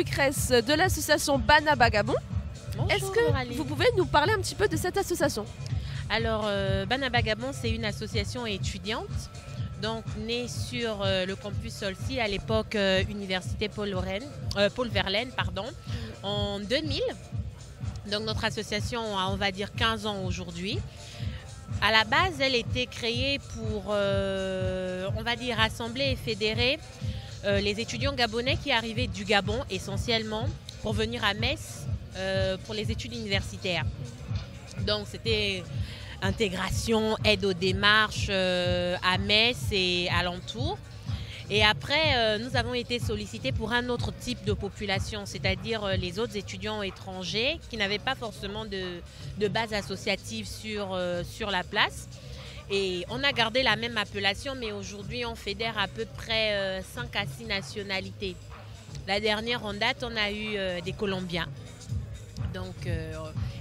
Lucrèce de l'association Banabagabon. Est-ce que Aurélie. vous pouvez nous parler un petit peu de cette association? Alors, Banabagabon, c'est une association étudiante, donc née sur le campus Solcy, à l'époque Université Paul Verlaine, en 2000. Donc notre association a, on va dire, 15 ans aujourd'hui. À la base, elle était créée pour, on va dire, rassembler et fédérer les étudiants gabonais qui arrivaient du Gabon essentiellement pour venir à Metz pour les études universitaires. Donc c'était intégration, aide aux démarches à Metz et alentours. Et après, nous avons été sollicités pour un autre type de population, c'est-à-dire les autres étudiants étrangers qui n'avaient pas forcément de base associative sur la place. Et on a gardé la même appellation, mais aujourd'hui, on fédère à peu près 5 à 6 nationalités. La dernière en date, on a eu des Colombiens. Donc,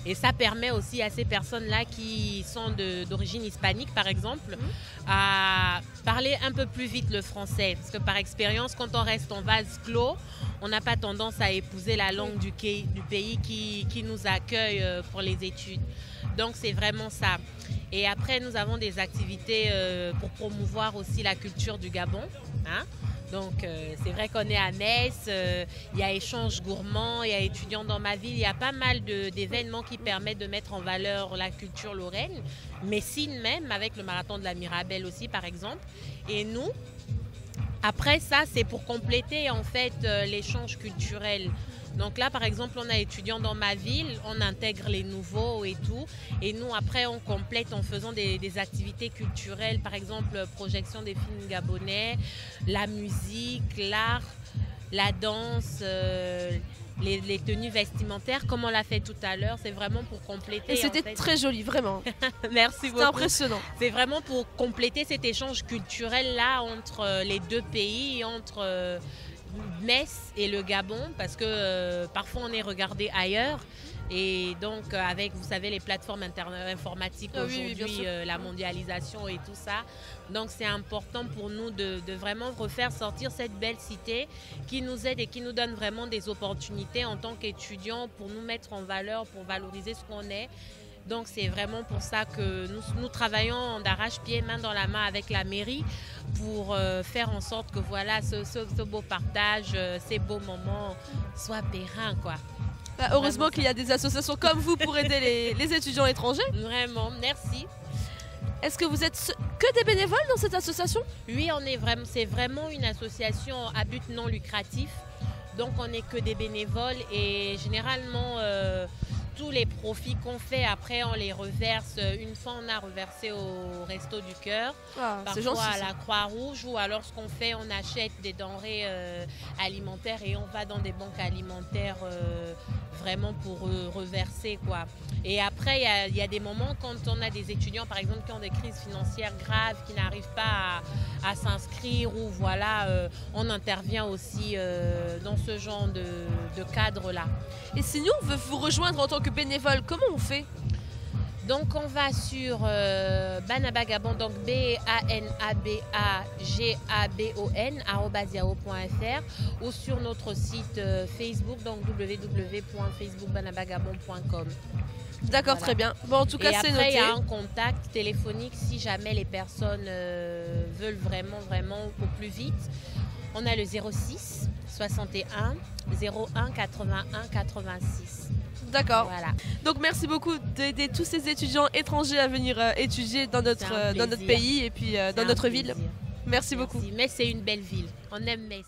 et ça permet aussi à ces personnes-là qui sont d'origine hispanique, par exemple, à parler un peu plus vite le français. Parce que par expérience, quand on reste en vase clos, on n'a pas tendance à épouser la langue du pays qui nous accueille pour les études. Donc c'est vraiment ça. Et après, nous avons des activités pour promouvoir aussi la culture du Gabon. Hein. Donc c'est vrai qu'on est à Metz, il y a échange gourmand, il y a étudiants dans ma ville, il y a pas mal d'événements qui permettent de mettre en valeur la culture lorraine, Messine même, avec le marathon de la Mirabelle aussi par exemple. Et nous, après ça, c'est pour compléter en fait l'échange culturel. Donc là, par exemple, on a étudiants dans ma ville, on intègre les nouveaux et tout. Et nous, après, on complète en faisant des activités culturelles, par exemple, projection des films gabonais, la musique, l'art, la danse, les tenues vestimentaires, comme on l'a fait tout à l'heure. C'est vraiment pour compléter. Et c'était très joli, vraiment. Merci beaucoup. C'était impressionnant. C'est vraiment pour compléter cet échange culturel-là entre les deux pays, entre Metz et le Gabon, parce que parfois on est regardé ailleurs. Et donc avec, vous savez, les plateformes informatiques aujourd'hui, oui, la mondialisation et tout ça. Donc c'est important pour nous de vraiment refaire sortir cette belle cité qui nous aide et qui nous donne vraiment des opportunités en tant qu'étudiants pour nous mettre en valeur, pour valoriser ce qu'on est. Donc c'est vraiment pour ça que nous travaillons d'arrache-pied, main dans la main avec la mairie pour faire en sorte que voilà, ce beau partage, ces beaux moments soient pérennes, quoi. Bah, heureusement qu'il y a des associations comme vous pour aider les étudiants étrangers. Vraiment, merci. Est-ce que vous êtes que des bénévoles dans cette association? Oui, c'est vraiment une association à but non lucratif. Donc on n'est que des bénévoles et généralement tous les profits qu'on fait, après on les reverse. Une fois on a reversé au Resto du Cœur, parfois à la Croix-Rouge, ou alors ce qu'on fait, on achète des denrées alimentaires et on va dans des banques alimentaires vraiment pour reverser, quoi. Et après il y a des moments quand on a des étudiants par exemple qui ont des crises financières graves, qui n'arrivent pas à s'inscrire, ou voilà, on intervient aussi dans ce genre de cadre-là. Et si nous on veut vous rejoindre en tant que bénévole, comment on fait? Donc on va sur Banabagabon, donc BANABAGABON ou sur notre site Facebook, donc www.facebookbanabagabon.com. D'accord, voilà. Très bien. Bon, en tout cas, c'est noté. Et après, il y a un contact téléphonique si jamais les personnes veulent vraiment au plus vite. On a le 06 61 01 81 86. D'accord. Voilà. Donc merci beaucoup d'aider tous ces étudiants étrangers à venir étudier dans notre pays et puis dans notre ville. Merci beaucoup. Metz, c'est une belle ville. On aime Metz.